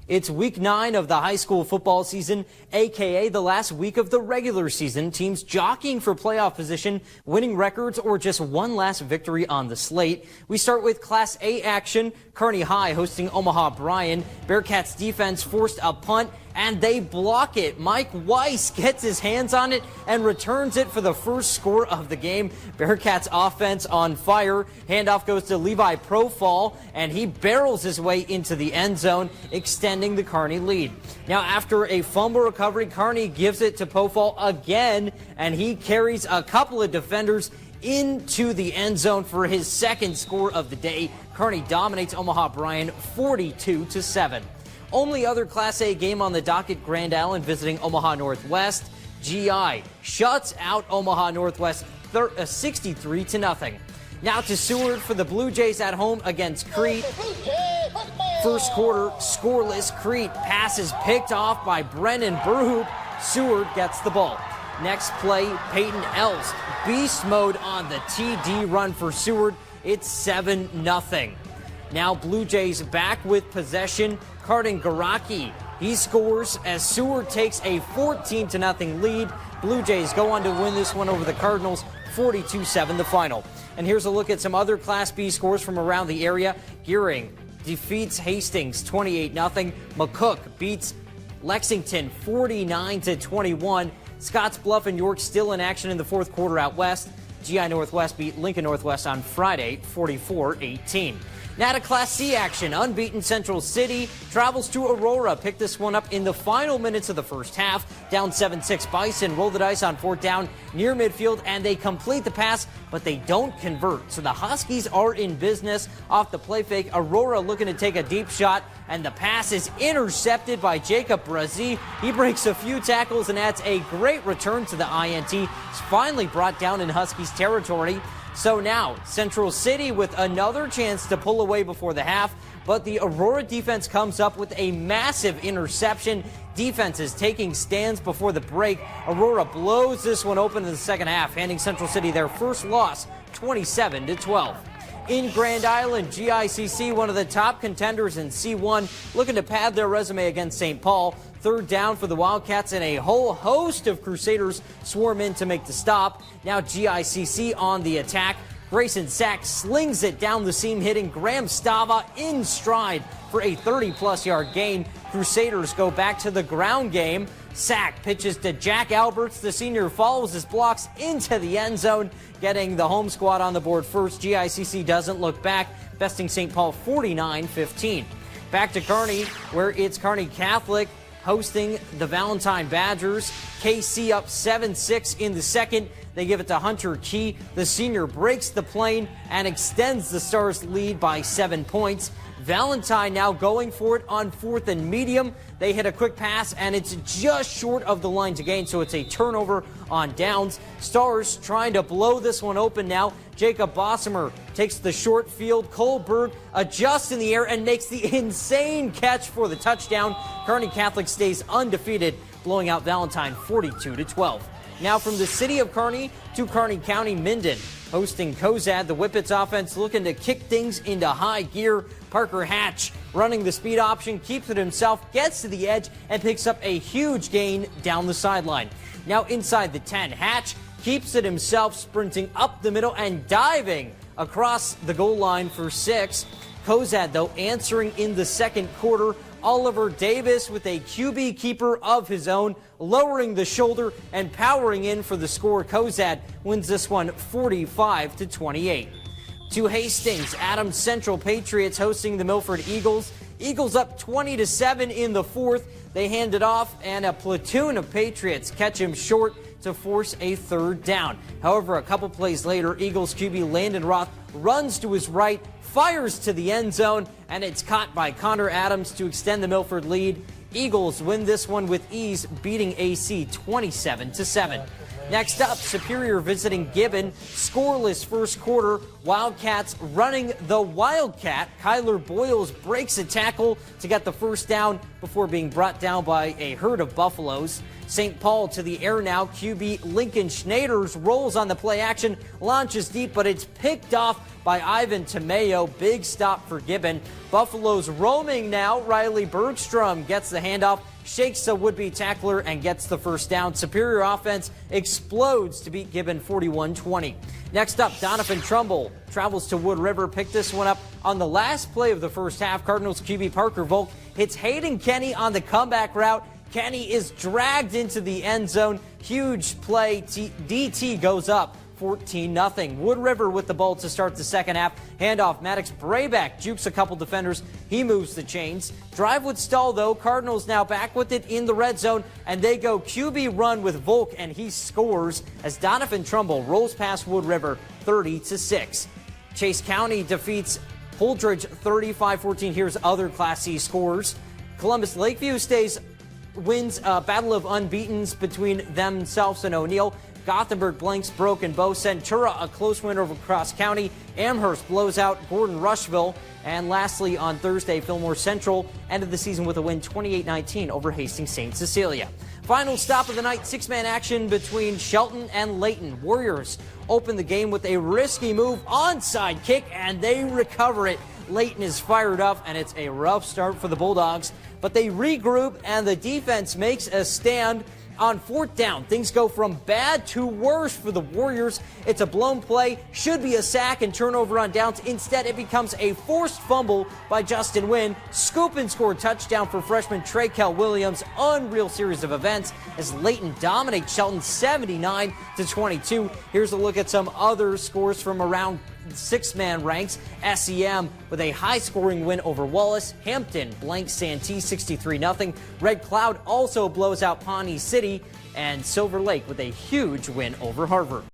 It's week 9 of the high school football season, aka the last week of the regular season. Teams jockeying for playoff position, winning records, or just one last victory on the slate. We start with Class A action. Kearney High hosting Omaha Bryan. Bearcats defense forced a punt, and they block it. Mike Weiss gets his hands on it and returns it for the first score of the game. Bearcats offense on fire. Handoff goes to Levi Profall, and he barrels his way into the end zone, extending the Kearney lead. Now, after a fumble recovery, Kearney gives it to Profall again, and he carries a couple of defenders into the end zone for his second score of the day. Kearney dominates Omaha Bryan 42-7. Only other Class A game on the docket, Grand Island visiting Omaha Northwest. GI shuts out Omaha Northwest 63-0. Now to Seward for the Blue Jays at home against Crete. First quarter scoreless. Crete passes picked off by Brennan Burhoop. Seward gets the ball. Next play, Peyton Elst. Beast mode on the TD run for Seward. It's 7-0. Now Blue Jays back with possession. Cardin Garaki, he scores as Seward takes a 14-0 lead. Blue Jays go on to win this one over the Cardinals, 42-7 the final. And here's a look at some other Class B scores from around the area. Gearing defeats Hastings 28-0. McCook beats Lexington 49-21. Scottsbluff and York still in action in the fourth quarter out west. GI Northwest beat Lincoln Northwest on Friday 44-18. Now to Class C action. Unbeaten Central City travels to Aurora. Picked this one up in the final minutes of the first half. Down 7-6. Bison roll the dice on fourth down near midfield, and they complete the pass, but they don't convert. So the Huskies are in business off the play fake. Aurora looking to take a deep shot, and the pass is intercepted by Jacob Brazee. He breaks a few tackles and adds a great return to the INT. It's finally brought down in Huskies territory. So now, Central City with another chance to pull away before the half, but the Aurora defense comes up with a massive interception. Defense is taking stands before the break. Aurora blows this one open in the second half, handing Central City their first loss, 27-12. In Grand Island, GICC, one of the top contenders in C1, looking to pad their resume against St. Paul. Third down for the Wildcats, and a whole host of Crusaders swarm in to make the stop. Now GICC on the attack. Grayson Sack slings it down the seam, hitting Graham Stava in stride for a 30-plus yard gain. Crusaders go back to the ground game. Sack pitches to Jack Alberts. The senior follows his blocks into the end zone, getting the home squad on the board first. GICC doesn't look back, besting St. Paul 49-15. Back to Kearney, where it's Kearney Catholic hosting the Valentine Badgers. KC up 7-6 in the second. They give it to Hunter Key. The senior breaks the plane and extends the Stars' lead by 7 points. Valentine now going for it on fourth and medium. They hit a quick pass, and it's just short of the line to gain, so it's a turnover on downs. Stars trying to blow this one open now. Jacob Bossamer takes the short field. Kohlberg adjusts in the air and makes the insane catch for the touchdown. Kearney Catholic stays undefeated, blowing out Valentine 42-12. Now from the city of Kearney to Kearney County, Minden hosting Cozad. The Whippets offense looking to kick things into high gear. Parker Hatch running the speed option, keeps it himself, gets to the edge, and picks up a huge gain down the sideline. Now inside the 10, Hatch keeps it himself, sprinting up the middle and diving across the goal line for 6. Cozad, though, answering in the second quarter. Oliver Davis with a QB keeper of his own, lowering the shoulder and powering in for the score. Cozad wins this one 45-28. To Hastings, Adams Central Patriots hosting the Milford Eagles. Eagles up 20-7 in the fourth. They hand it off, and a platoon of Patriots catch him short to force a third down. However, a couple plays later, Eagles QB Landon Roth runs to his right, fires to the end zone, and it's caught by Connor Adams to extend the Milford lead. Eagles win this one with ease, beating AC 27-7. Next up, Superior visiting Gibbon. Scoreless first quarter. Wildcats running the Wildcat. Kyler Boyles breaks a tackle to get the first down before being brought down by a herd of Buffaloes. St. Paul to the air now. QB Lincoln Schneider's rolls on the play action, launches deep, but it's picked off by Ivan Tamayo. Big stop for Gibbon. Buffalo's roaming now. Riley Bergstrom gets the handoff, shakes a would-be tackler, and gets the first down. Superior offense explodes to beat Gibbon 41-20. Next up, Donovan Trumbull travels to Wood River. Picked this one up on the last play of the first half. Cardinals QB Parker Volk hits Hayden Kenny on the comeback route. Kenny is dragged into the end zone. Huge play. DT goes up 14-0. Wood River with the ball to start the second half. Handoff. Maddox Brayback jukes a couple defenders. He moves the chains. Drive would stall, though. Cardinals now back with it in the red zone, and they go QB run with Volk, and he scores as Donovan Trumbull rolls past Wood River 30-6. Chase County defeats Holdridge 35-14. Here's other Class C scores. Columbus Lakeview wins a battle of unbeatens between themselves and O'Neill. Gothenburg blanks Broken Bow. Centura a close win over Cross County. Amherst blows out Gordon Rushville. And lastly, on Thursday, Fillmore Central ended the season with a win 28-19 over Hastings St. Cecilia. Final stop of the night, six-man action between Shelton and Layton. Warriors open the game with a risky move, onside kick, and they recover it. Layton is fired up, and it's a rough start for the Bulldogs. But they regroup, and the defense makes a stand. On fourth down, things go from bad to worse for the Warriors. It's a blown play, should be a sack and turnover on downs. Instead, it becomes a forced fumble by Justin Wynn. Scoop and score touchdown for freshman Traykel Williams. Unreal series of events as Layton dominates Shelton 79-22. Here's a look at some other scores from around six-man ranks. SEM with a high-scoring win over Wallace. Hampton blanks Santee 63-0. Red Cloud also blows out Pawnee City. And Silver Lake with a huge win over Harvard.